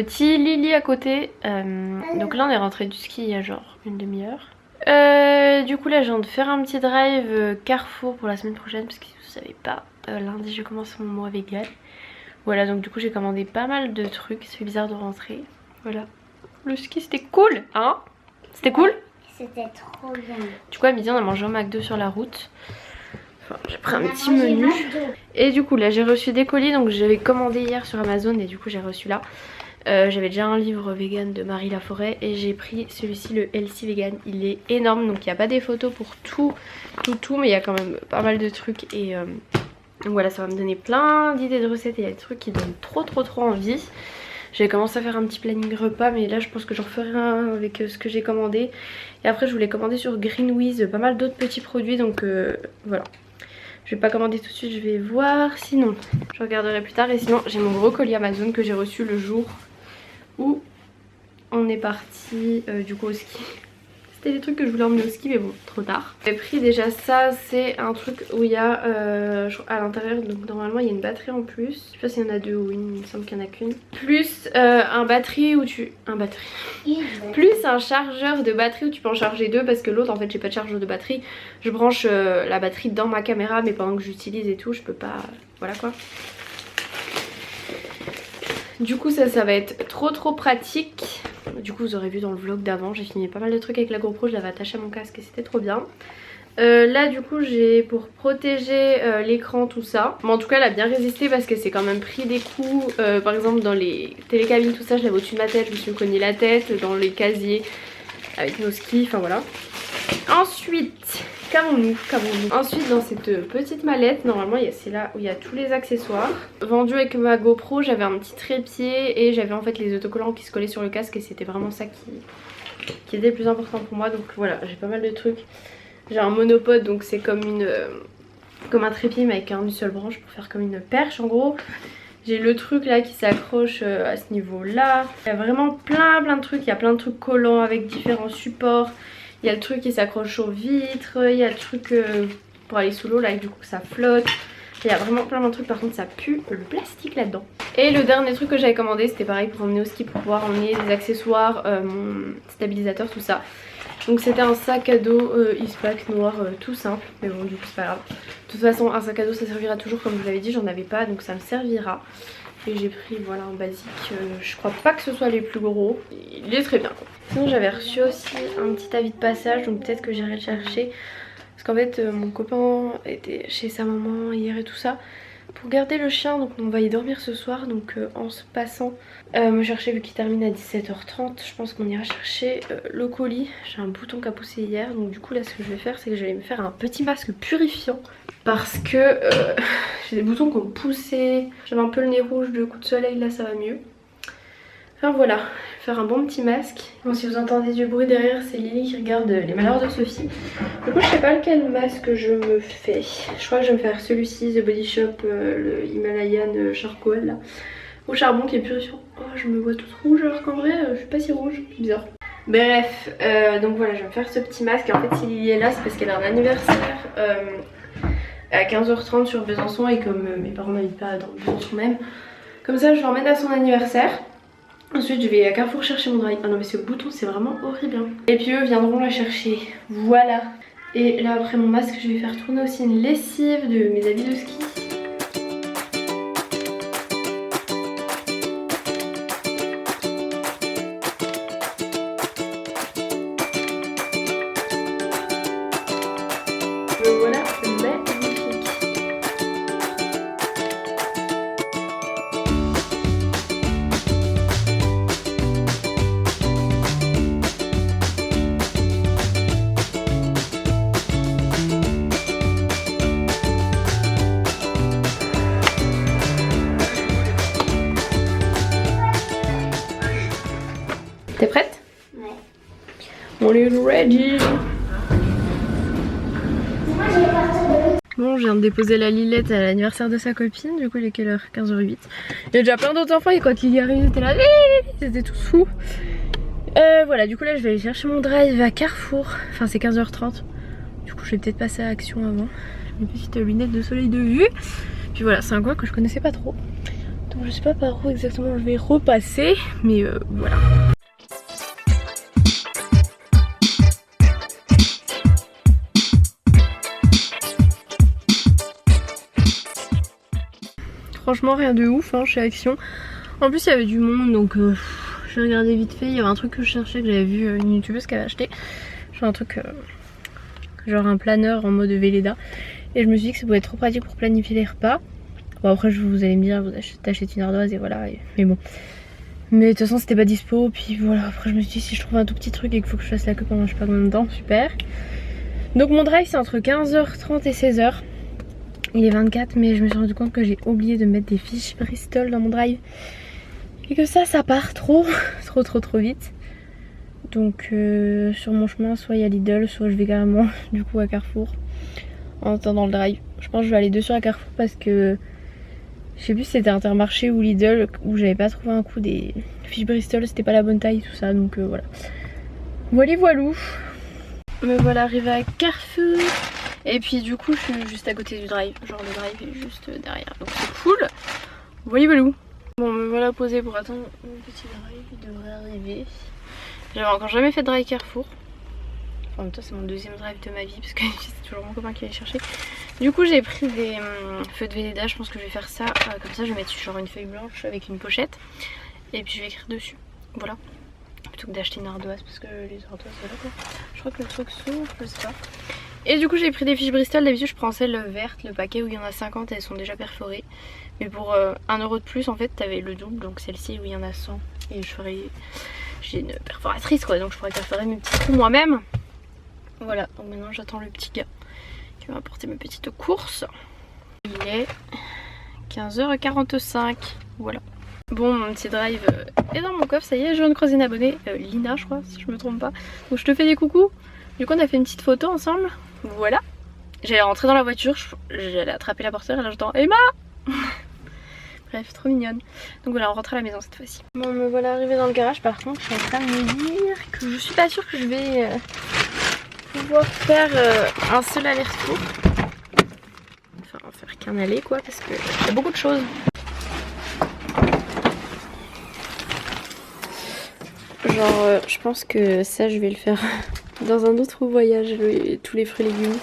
petit Lily à côté. Donc là on est rentré du ski il y a genre une demi-heure. Du coup là je viens de faire un petit drive Carrefour pour la semaine prochaine parce que si vous savez pas, lundi je commence mon mois vegan. Voilà, donc du coup j'ai commandé pas mal de trucs, ça fait bizarre de rentrer. Voilà, le ski c'était cool hein. C'était cool. C'était trop bien. Du coup à midi on a mangé au McDo sur la route. Enfin, j'ai pris un petit menu. Et du coup là j'ai reçu des colis, donc j'avais commandé hier sur Amazon et du coup j'ai reçu là. J'avais déjà un livre vegan de Marie Laforêt et j'ai pris celui-ci, le Healthy Vegan. Il est énorme, donc il n'y a pas des photos pour tout, mais il y a quand même pas mal de trucs. Et donc voilà, ça va me donner plein d'idées de recettes et il y a des trucs qui donnent trop envie. J'avais commencé à faire un petit planning repas, mais là je pense que j'en ferai un avec ce que j'ai commandé. Et après je voulais commander sur Greenwiz pas mal d'autres petits produits, donc voilà. Je vais pas commander tout de suite, je vais voir, sinon je regarderai plus tard. Et sinon j'ai mon gros colis Amazon que j'ai reçu le jour où on est parti du coup au ski. C'était des trucs que je voulais emmener au ski mais bon, trop tard. J'ai pris déjà ça, c'est un truc où il y a à l'intérieur, donc normalement il y a une batterie en plus. Je sais pas s'il y en a deux ou une, il me semble qu'il n'y en a qu'une. Plus un batterie où tu... Plus un chargeur de batterie où tu peux en charger deux parce que l'autre en fait j'ai pas de chargeur de batterie. Je branche la batterie dans ma caméra mais pendant que j'utilise et tout je peux pas... Voilà quoi. Du coup ça va être trop pratique. Du coup vous aurez vu dans le vlog d'avant, j'ai filmé pas mal de trucs avec la GoPro, je l'avais attachée à mon casque et c'était trop bien. Là du coup j'ai pour protéger l'écran tout ça. Bon en tout cas elle a bien résisté parce que c'est quand même pris des coups. Par exemple dans les télécabines tout ça je l'avais au-dessus de ma tête, je me suis cogné la tête. Dans les casiers avec nos skis, enfin voilà. Ensuite, qu'avons-nous? Ensuite dans cette petite mallette, normalement c'est là où il y a tous les accessoires. Vendu avec ma GoPro, j'avais un petit trépied et j'avais en fait les autocollants qui se collaient sur le casque et c'était vraiment ça qui était le plus important pour moi. Donc voilà, j'ai pas mal de trucs. J'ai un monopode, donc c'est comme un trépied mais avec une seule branche pour faire comme une perche en gros. J'ai le truc là qui s'accroche à ce niveau là. Il y a vraiment plein de trucs, il y a plein de trucs collants avec différents supports. Il y a le truc qui s'accroche aux vitres, il y a le truc pour aller sous l'eau là et du coup ça flotte. Il y a vraiment plein de trucs, par contre ça pue le plastique là-dedans. Et le dernier truc que j'avais commandé c'était pareil pour emmener au ski, pour pouvoir emmener des accessoires, mon stabilisateur, tout ça. Donc c'était un sac à dos Eastpak noir tout simple, mais bon du coup c'est pas grave. De toute façon un sac à dos ça servira toujours, comme je vous l'avais dit j'en avais pas donc ça me servira. Et j'ai pris voilà un basique, je crois pas que ce soit les plus gros, il est très bien quoi. Sinon j'avais reçu aussi un petit avis de passage, donc peut-être que j'irai le chercher. Parce qu'en fait mon copain était chez sa maman hier et tout ça pour garder le chien, donc on va y dormir ce soir. Donc en se passant me chercher, vu qu'il termine à 17h30, je pense qu'on ira chercher le colis. J'ai un bouton qui a poussé hier, donc du coup là ce que je vais faire c'est que je vais me faire un petit masque purifiant. Parce que j'ai des boutons qui ont poussé, j'avais un peu le nez rouge de coup de soleil, là ça va mieux. Enfin voilà, faire un bon petit masque. Bon si vous entendez du bruit derrière c'est Lily qui regarde Les Malheurs de Sophie. Du coup je sais pas lequel masque je me fais. Je crois que je vais me faire celui-ci, The Body Shop, le Himalayan Charcoal là. Au charbon qui est purifiant. Oh je me vois toute rouge alors qu'en vrai je suis pas si rouge, c'est bizarre. Bref, donc voilà je vais me faire ce petit masque. Et en fait si Lily est là c'est parce qu'elle a un anniversaire à 15h30 sur Besançon et comme mes parents n'habitent pas dans Besançon même. Comme ça je l'emmène à son anniversaire. Ensuite je vais à Carrefour chercher mon drive. Ah non mais ce bouton c'est vraiment horrible hein. Et puis eux viendront la chercher. Voilà. Et là après mon masque je vais faire tourner aussi une lessive de mes habits de ski. Voilà, magnifique. T'es prête? Ouais. On est ready. Bon, je viens de déposer la Lilette à l'anniversaire de sa copine, du coup il est quelle heure? 15h08. Il y a déjà plein d'autres enfants et quand Lily arrive, c'était là, c'était tout fou. Voilà, du coup là je vais aller chercher mon drive à Carrefour, enfin c'est 15h30. Du coup je vais peut-être passer à Action avant. J'ai mes petites lunettes de soleil de vue. Puis voilà, c'est un coin que je connaissais pas trop. Donc je sais pas par où exactement je vais repasser, mais voilà. Franchement rien de ouf hein, chez Action. En plus il y avait du monde donc j'ai regardé vite fait. Il y avait un truc que je cherchais, que j'avais vu une youtubeuse qui avait acheté. Genre un truc genre un planeur en mode Velleda. Et je me suis dit que ça pouvait être trop pratique pour planifier les repas. Bon après vous allez me dire, vous t'achètes une ardoise et voilà. Mais bon. Mais de toute façon c'était pas dispo. Puis voilà, après je me suis dit si je trouve un tout petit truc et qu'il faut que je fasse la queue pendant je sais pas combien de temps, super. Donc mon drive c'est entre 15h30 et 16h. Il est 24 mais je me suis rendu compte que j'ai oublié de mettre des fiches Bristol dans mon drive. Et que ça part trop vite. Donc sur mon chemin soit il y a Lidl, soit je vais carrément du coup à Carrefour en attendant le drive. Je pense que je vais aller dessus à Carrefour parce que je sais plus si c'était Intermarché ou Lidl où j'avais pas trouvé un coup des fiches Bristol, c'était pas la bonne taille tout ça donc voilà. Voilou. Me voilà arrivée à Carrefour. Et puis du coup je suis juste à côté du drive. Genre le drive est juste derrière. Donc c'est cool. Voilou. Bon me voilà posée pour attendre mon petit drive, il devrait arriver. J'avais encore jamais fait de drive Carrefour. Enfin, en même temps c'est mon deuxième drive de ma vie parce que c'est toujours mon copain qui va les chercher. Du coup j'ai pris des feux de Velleda, je pense que je vais faire ça. Comme ça je vais mettre genre une feuille blanche avec une pochette. Et puis je vais écrire dessus. Voilà. Plutôt que d'acheter une ardoise parce que les ardoises voilà quoi. Je crois que le truc s'ouvre, je sais pas. Et du coup j'ai pris des fiches Bristol, d'habitude je prends celle verte, le paquet où il y en a 50, elles sont déjà perforées. Mais pour 1 euro de plus en fait t'avais le double, donc celle-ci où il y en a 100. Et j'ai une perforatrice quoi, donc je pourrais perforer mes petits trous moi-même. Voilà, donc maintenant j'attends le petit gars qui va apporter mes petites courses. Il est 15h45, voilà. Bon mon petit drive est dans mon coffre, ça y est, je viens de croiser une abonnée, Lina je crois si je me trompe pas. Donc je te fais des coucous. Du coup on a fait une petite photo ensemble, voilà. J'allais rentrer dans la voiture, j'allais attraper la portière et là j'entends Emma. Bref, trop mignonne. Donc voilà, on rentre à la maison cette fois-ci. Bon, me voilà arrivée dans le garage. Par contre, je suis en train de me dire que je suis pas sûre que je vais pouvoir faire un seul aller-retour. Enfin, faire qu'un aller quoi, parce qu'il y a beaucoup de choses. Genre, je pense que ça, je vais le faire dans un autre voyage, tous les fruits et légumes.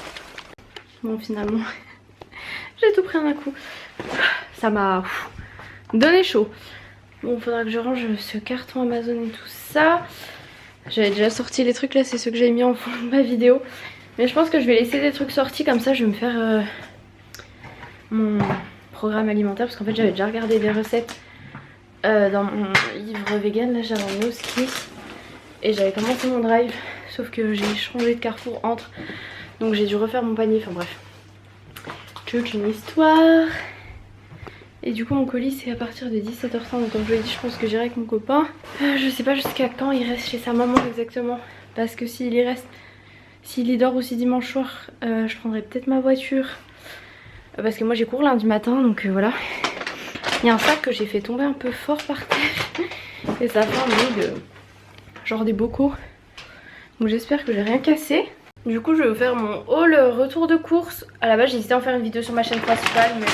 Bon, finalement, j'ai tout pris d'un coup. Ça m'a donné chaud. Bon, faudra que je range ce carton Amazon et tout ça. J'avais déjà sorti les trucs là, c'est ceux que j'ai mis en fond de ma vidéo. Mais je pense que je vais laisser des trucs sortis comme ça, je vais me faire mon programme alimentaire. Parce qu'en fait j'avais déjà regardé des recettes dans mon livre vegan, là j'avais emmené au ski. Et j'avais commencé mon drive, sauf que j'ai changé de Carrefour entre. Donc j'ai dû refaire mon panier, enfin bref. Toute une histoire. Et du coup mon colis c'est à partir de 17h30, donc comme je vous l'ai dit je pense que j'irai avec mon copain. Je sais pas jusqu'à quand il reste chez sa maman exactement, parce que s'il y dort aussi dimanche soir, je prendrai peut-être ma voiture. Parce que moi j'ai cours lundi matin, donc voilà. Il y a un sac que j'ai fait tomber un peu fort par terre et ça fait un bruit de genre des bocaux. Donc j'espère que j'ai rien cassé. Du coup je vais vous faire mon haul retour de course. À la base j'hésitais à en faire une vidéo sur ma chaîne principale mais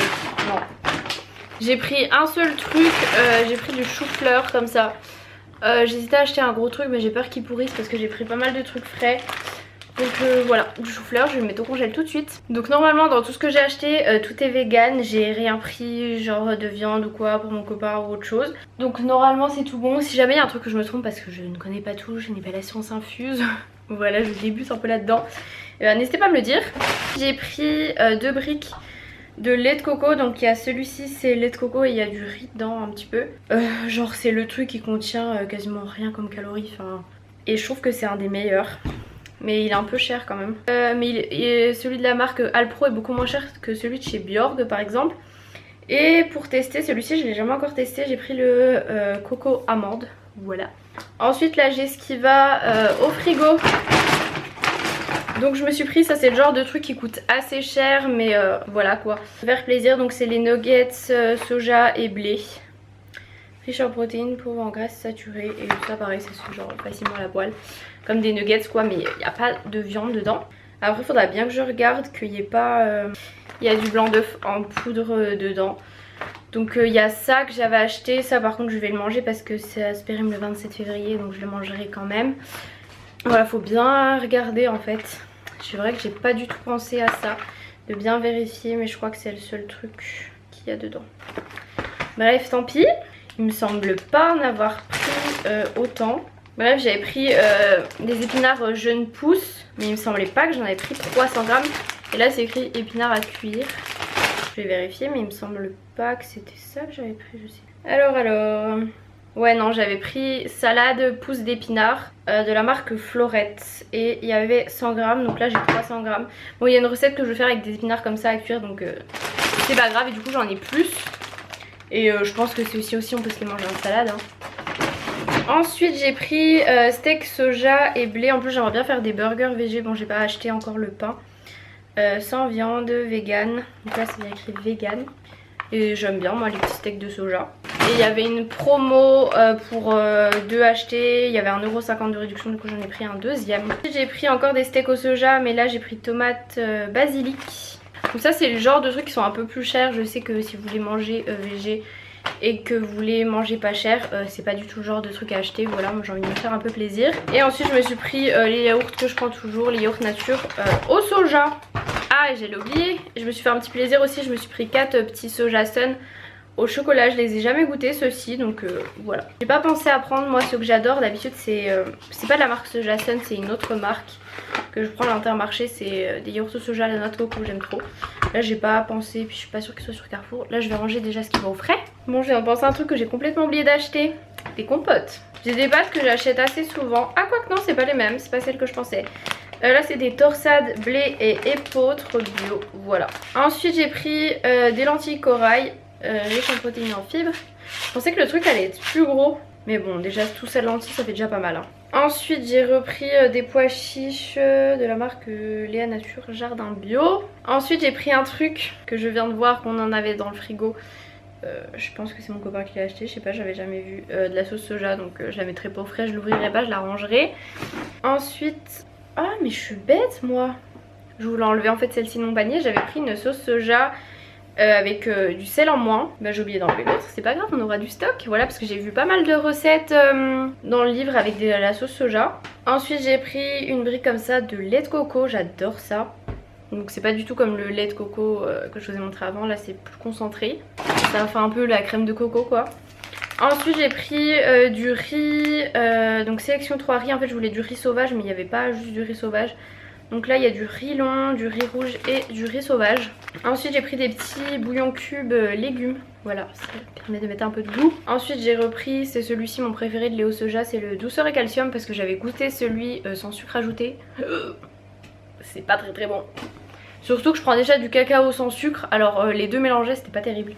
non. J'ai pris un seul truc, j'ai pris du chou-fleur comme ça. J'hésitais à acheter un gros truc mais j'ai peur qu'il pourrisse parce que j'ai pris pas mal de trucs frais. Donc voilà, du chou-fleur, je vais le mettre au congèle tout de suite. Donc normalement dans tout ce que j'ai acheté, tout est vegan. J'ai rien pris genre de viande ou quoi pour mon copain ou autre chose. Donc normalement c'est tout bon. Si jamais il y a un truc que je me trompe parce que je ne connais pas tout, je n'ai pas la science infuse. Voilà, je débute un peu là-dedans. N'hésitez pas à me le dire. J'ai pris 2 briques de lait de coco. Donc il y a celui-ci, c'est lait de coco et il y a du riz dedans un petit peu. Genre c'est le truc qui contient quasiment rien comme calories. Et je trouve que c'est un des meilleurs. Mais il est un peu cher quand même. Mais celui de la marque Alpro est beaucoup moins cher que celui de chez Bjorg par exemple. Et pour tester celui-ci, je ne l'ai jamais encore testé, j'ai pris le coco amande. Voilà. Ensuite là j'ai ce qui va au frigo. Donc je me suis pris, ça c'est le genre de truc qui coûte assez cher mais voilà quoi. Faire plaisir, donc c'est les nuggets soja et blé. Riche en protéines, pauvre en graisse saturée et tout ça pareil, ça se fait genre facilement à la poêle. Comme des nuggets quoi, mais il n'y a pas de viande dedans. Après il faudra bien que je regarde qu'il n'y ait pas... Il y a du blanc d'œuf en poudre dedans. Donc il y a ça que j'avais acheté, ça par contre je vais le manger parce que c'est Aspérim le 27 février donc je le mangerai quand même. Voilà, faut bien regarder en fait. C'est vrai que j'ai pas du tout pensé à ça, de bien vérifier, mais je crois que c'est le seul truc qu'il y a dedans. Bref, tant pis, il me semble pas en avoir pris autant. Bref, j'avais pris des épinards jeunes pousses, mais il me semblait pas que j'en avais pris 300 grammes. Et là c'est écrit épinards à cuire. Je vais vérifier, mais il me semble pas que c'était ça que j'avais pris, je sais. Alors... Ouais non, j'avais pris salade pousse d'épinards de la marque Florette. Et il y avait 100 grammes, donc là j'ai 300 grammes. Bon, il y a une recette que je veux faire avec des épinards comme ça à cuire, donc c'est pas grave. Et du coup j'en ai plus. Et je pense que c'est aussi on peut se les manger en salade. Ensuite j'ai pris steak soja et blé. En plus j'aimerais bien faire des burgers végé. Bon, j'ai pas acheté encore le pain. Sans viande, vegan. Donc là c'est bien écrit vegan. Et j'aime bien moi les petits steaks de soja. Et il y avait une promo pour 2 achetés. Il y avait 1,50 € de réduction, du coup j'en ai pris un deuxième. J'ai pris encore des steaks au soja, mais là j'ai pris tomate basilic. Donc ça c'est le genre de trucs qui sont un peu plus chers. Je sais que si vous voulez manger végé et que vous voulez manger pas cher, c'est pas du tout le genre de truc à acheter. Voilà, moi j'ai envie de me faire un peu plaisir. Et ensuite je me suis pris les yaourts que je prends toujours, les yaourts nature au soja. Ah, et j'allais oublier, je me suis fait un petit plaisir aussi, je me suis pris 4 petits soja sun au chocolat. Je les ai jamais goûtés ceux-ci, donc voilà. J'ai pas pensé à prendre moi ceux que j'adore. D'habitude c'est pas de la marque Soja Sun, c'est une autre marque que je prends à l'Intermarché. C'est des yaourts au soja à la noix de coco, j'aime trop. Là j'ai pas pensé, puis je suis pas sûre qu'ils soient sur Carrefour. Là je vais ranger déjà ce qui va au frais. Bon, je viens de penser à un truc que j'ai complètement oublié d'acheter, des compotes. J'ai des pâtes que j'achète assez souvent. Ah quoi que non, c'est pas les mêmes, c'est pas celles que je pensais. Là c'est des torsades blé et épeautres bio, voilà. Ensuite j'ai pris des lentilles corail riches en protéines et en fibres. Je pensais que le truc allait être plus gros, mais bon, déjà tout ça de lentilles ça fait déjà pas mal hein. Ensuite j'ai repris des pois chiches de la marque Léa Nature Jardin Bio. Ensuite j'ai pris un truc que je viens de voir qu'on en avait dans le frigo. Je pense que c'est mon copain qui l'a acheté, je sais pas, j'avais jamais vu de la sauce soja, donc je la mettrai pas au frais, je l'ouvrirai pas, je la rangerai. Ensuite... Ah mais je suis bête moi. Je voulais enlever en fait celle-ci de mon panier. J'avais pris une sauce soja avec du sel en moins. Bah j'ai oublié d'enlever l'autre, c'est pas grave, on aura du stock. Voilà, parce que j'ai vu pas mal de recettes dans le livre avec de la sauce soja. Ensuite j'ai pris une brique comme ça de lait de coco, j'adore ça. Donc c'est pas du tout comme le lait de coco que je vous ai montré avant, là c'est plus concentré. Ça fait un peu la crème de coco quoi. Ensuite j'ai pris du riz, donc sélection 3 riz. En fait je voulais du riz sauvage mais il n'y avait pas juste du riz sauvage. Donc là il y a du riz long, du riz rouge et du riz sauvage. Ensuite j'ai pris des petits bouillons cubes légumes. Voilà, ça permet de mettre un peu de goût. Ensuite j'ai repris, c'est celui-ci mon préféré de Léo Soja, c'est le douceur et calcium. Parce que j'avais goûté celui sans sucre ajouté. C'est pas très bon. Surtout que je prends déjà du cacao sans sucre, alors les deux mélangés c'était pas terrible.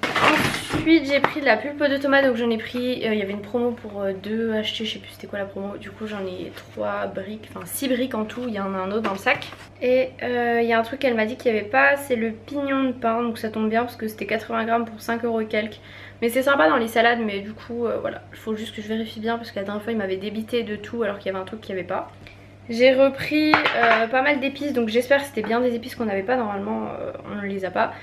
Ensuite j'ai pris de la pulpe de tomate, donc j'en ai pris, il y avait une promo pour 2 achetés, je sais plus c'était quoi la promo. Du coup j'en ai 3 briques, enfin 6 briques en tout, il y en a un autre dans le sac. Et il y a un truc qu'elle m'a dit qu'il n'y avait pas, c'est le pignon de pain, donc ça tombe bien parce que c'était 80 grammes pour 5 € et quelques. Mais c'est sympa dans les salades, mais du coup voilà, il faut juste que je vérifie bien parce que la dernière fois il m'avait débité de tout alors qu'il y avait un truc qu'il n'y avait pas. J'ai repris pas mal d'épices, donc j'espère que c'était bien des épices qu'on n'avait pas, normalement on ne les a pas.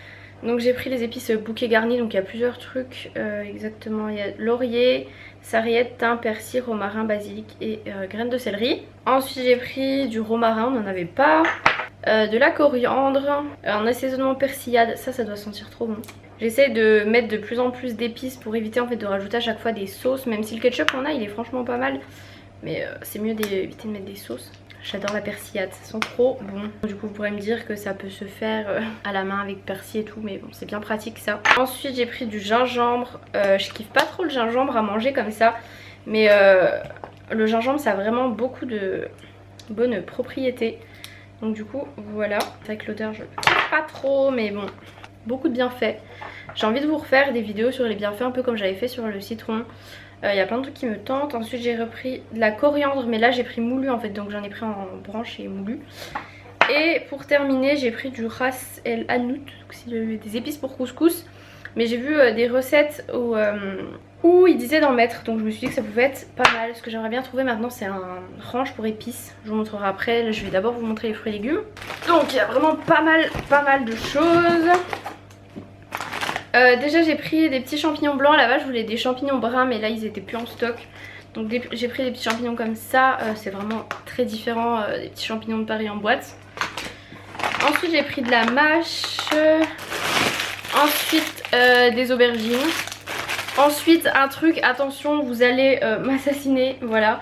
Donc j'ai pris les épices bouquet garni, donc il y a plusieurs trucs exactement. Il y a laurier, sarriette, thym, persil, romarin, basilic et graines de céleri. Ensuite j'ai pris du romarin, on n'en avait pas. De la coriandre, un assaisonnement persillade, ça doit sentir trop bon. J'essaie de mettre de plus en plus d'épices pour éviter en fait de rajouter à chaque fois des sauces, même si le ketchup qu'on a il est franchement pas mal. Mais c'est mieux d'éviter de mettre des sauces. J'adore la persillade, ça sent trop bon. Du coup vous pourrez me dire que ça peut se faire à la main avec persil et tout, mais bon c'est bien pratique ça. Ensuite j'ai pris du gingembre. Je kiffe pas trop le gingembre à manger comme ça, mais le gingembre ça a vraiment beaucoup de bonnes propriétés. Donc du coup voilà, avec l'odeur je kiffe pas trop, mais bon, beaucoup de bienfaits. J'ai envie de vous refaire des vidéos sur les bienfaits un peu comme j'avais fait sur le citron. Il y a plein de trucs qui me tentent. Ensuite j'ai repris de la coriandre, mais là j'ai pris moulu en fait, donc j'en ai pris en branche et moulu. Et pour terminer j'ai pris du ras el hanout, c'est des épices pour couscous. Mais j'ai vu des recettes où ils disaient d'en mettre, donc je me suis dit que ça pouvait être pas mal. Ce que j'aimerais bien trouver maintenant c'est un range pour épices, je vous montrerai après. Là, je vais d'abord vous montrer les fruits et légumes. Donc il y a vraiment pas mal de choses. Déjà j'ai pris des petits champignons blancs. Là-bas je voulais des champignons bruns mais là ils étaient plus en stock. Donc j'ai pris des petits champignons comme ça. C'est vraiment très différent des petits champignons de Paris en boîte. Ensuite j'ai pris de la mâche. Ensuite des aubergines. Ensuite un truc, attention vous allez m'assassiner, voilà.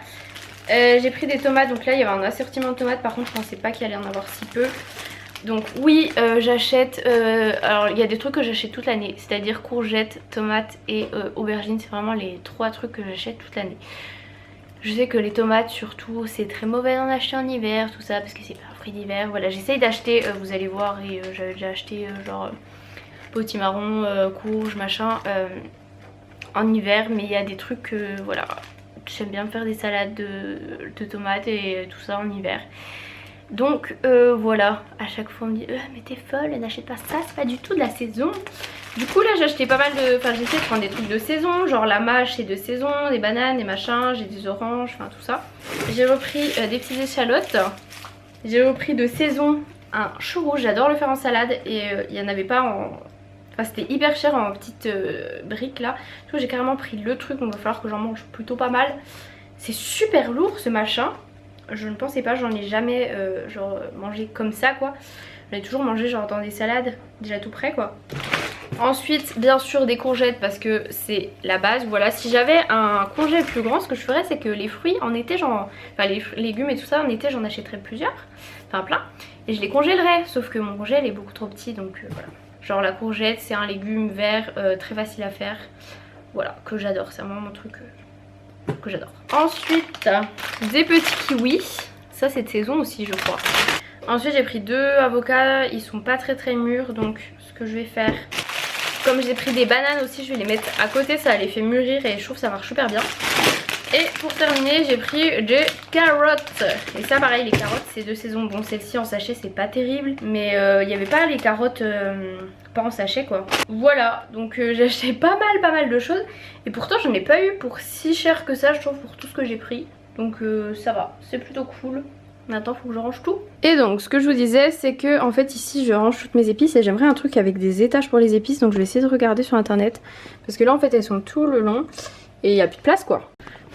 J'ai pris des tomates, donc là il y avait un assortiment de tomates, par contre je pensais pas qu'il allait en avoir si peu. Donc oui j'achète, alors il y a des trucs que j'achète toute l'année, c'est-à-dire courgettes, tomates et aubergines, c'est vraiment les 3 trucs que j'achète toute l'année. Je sais que les tomates surtout c'est très mauvais d'en acheter en hiver, tout ça, parce que c'est pas un fruit d'hiver. Voilà, j'essaye d'acheter, vous allez voir, et j'avais déjà acheté genre potimarron, courge, machin, en hiver, mais il y a des trucs, voilà, j'aime bien faire des salades de tomates et tout ça en hiver. Donc voilà, à chaque fois on me dit mais t'es folle, n'achète pas ça, c'est pas du tout de la saison. Du coup là j'ai acheté pas mal de, enfin j'essaie de prendre des trucs de saison, genre la mâche c'est de saison, des bananes, des machins, j'ai des oranges, enfin tout ça. J'ai repris des petites échalotes, j'ai repris de saison un chou rouge, j'adore le faire en salade et il y en avait pas en... Enfin c'était hyper cher en petites briques là. Du coup j'ai carrément pris le truc, donc il va falloir que j'en mange plutôt pas mal. C'est super lourd ce machin. Je ne pensais pas, j'en ai jamais genre mangé comme ça quoi. J'en ai toujours mangé genre dans des salades déjà tout prêt quoi. Ensuite bien sûr des courgettes parce que c'est la base. Voilà, si j'avais un congé plus grand, ce que je ferais c'est que les fruits en été, genre, enfin les légumes et tout ça en été j'en achèterais plusieurs, enfin plein. Et je les congèlerais, sauf que mon congèle est beaucoup trop petit donc voilà. Genre la courgette c'est un légume vert très facile à faire. Voilà, que j'adore, c'est vraiment mon truc que j'adore. Ensuite des petits kiwis, ça c'est de saison aussi je crois. Ensuite j'ai pris 2 avocats, ils sont pas très mûrs, donc ce que je vais faire, comme j'ai pris des bananes aussi, je vais les mettre à côté, ça les fait mûrir et je trouve que ça marche super bien. Et pour terminer j'ai pris des carottes. Et ça pareil, les carottes c'est de saison. Bon celle-ci en sachet c'est pas terrible, mais il n'y avait pas les carottes pas en sachet quoi. Voilà, donc j'ai acheté pas mal de choses. Et pourtant j'en ai pas eu pour si cher que ça je trouve, pour tout ce que j'ai pris. Donc ça va, c'est plutôt cool. Maintenant faut que je range tout. Et donc ce que je vous disais c'est que en fait ici je range toutes mes épices et j'aimerais un truc avec des étages pour les épices. Donc je vais essayer de regarder sur internet. Parce que là en fait elles sont tout le long et il n'y a plus de place quoi.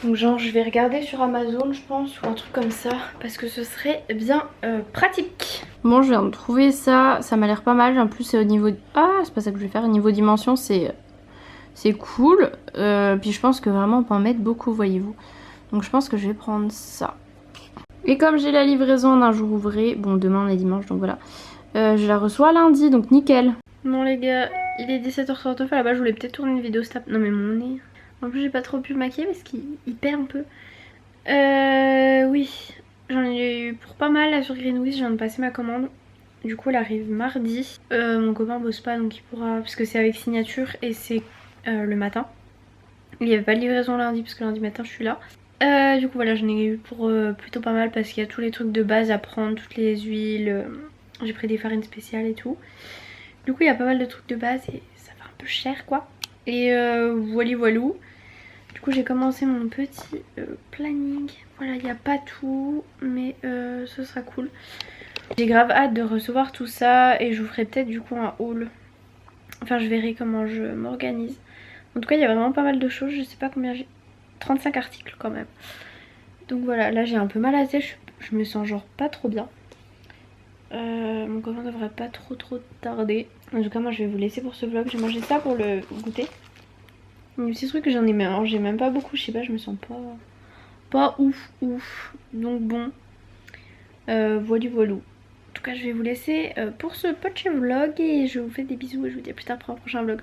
Donc genre je vais regarder sur Amazon je pense, ou un truc comme ça, parce que ce serait bien pratique. Bon je viens de trouver ça, ça m'a l'air pas mal. En plus c'est au niveau... Ah c'est pas ça que je vais faire, au niveau dimension c'est cool. Puis je pense que vraiment on peut en mettre beaucoup voyez-vous. Donc je pense que je vais prendre ça. Et comme j'ai la livraison d'un jour ouvré, bon demain on est dimanche donc voilà, je la reçois lundi donc nickel. Bon les gars, il est 17h39, là-bas je voulais peut-être tourner une vidéo snap. Non mais mon nez... En plus j'ai pas trop pu le maquiller parce qu'il perd un peu. Oui, j'en ai eu pour pas mal là sur Greenwiz, je viens de passer ma commande. Du coup elle arrive mardi. Mon copain bosse pas donc il pourra, parce que c'est avec signature et c'est le matin. Il n'y avait pas de livraison lundi parce que lundi matin je suis là. Du coup voilà, j'en ai eu pour plutôt pas mal parce qu'il y a tous les trucs de base à prendre, toutes les huiles. J'ai pris des farines spéciales et tout. Du coup il y a pas mal de trucs de base et ça fait un peu cher quoi. Et voilou. Du coup j'ai commencé mon petit planning. Voilà, il n'y a pas tout mais ce sera cool. J'ai grave hâte de recevoir tout ça et je vous ferai peut-être du coup un haul. Enfin je verrai comment je m'organise. En tout cas il y a vraiment pas mal de choses, je sais pas combien j'ai. 35 articles quand même. Donc voilà, là j'ai un peu mal à la tête, je me sens genre pas trop bien. Mon copain devrait pas trop tarder. En tout cas moi je vais vous laisser pour ce vlog. J'ai mangé ça pour le goûter. Un petit truc que j'en ai mangé même pas beaucoup, je sais pas, je me sens pas ouf. Donc bon, voilou. En tout cas je vais vous laisser pour ce petit vlog et je vous fais des bisous et je vous dis à plus tard pour un prochain vlog.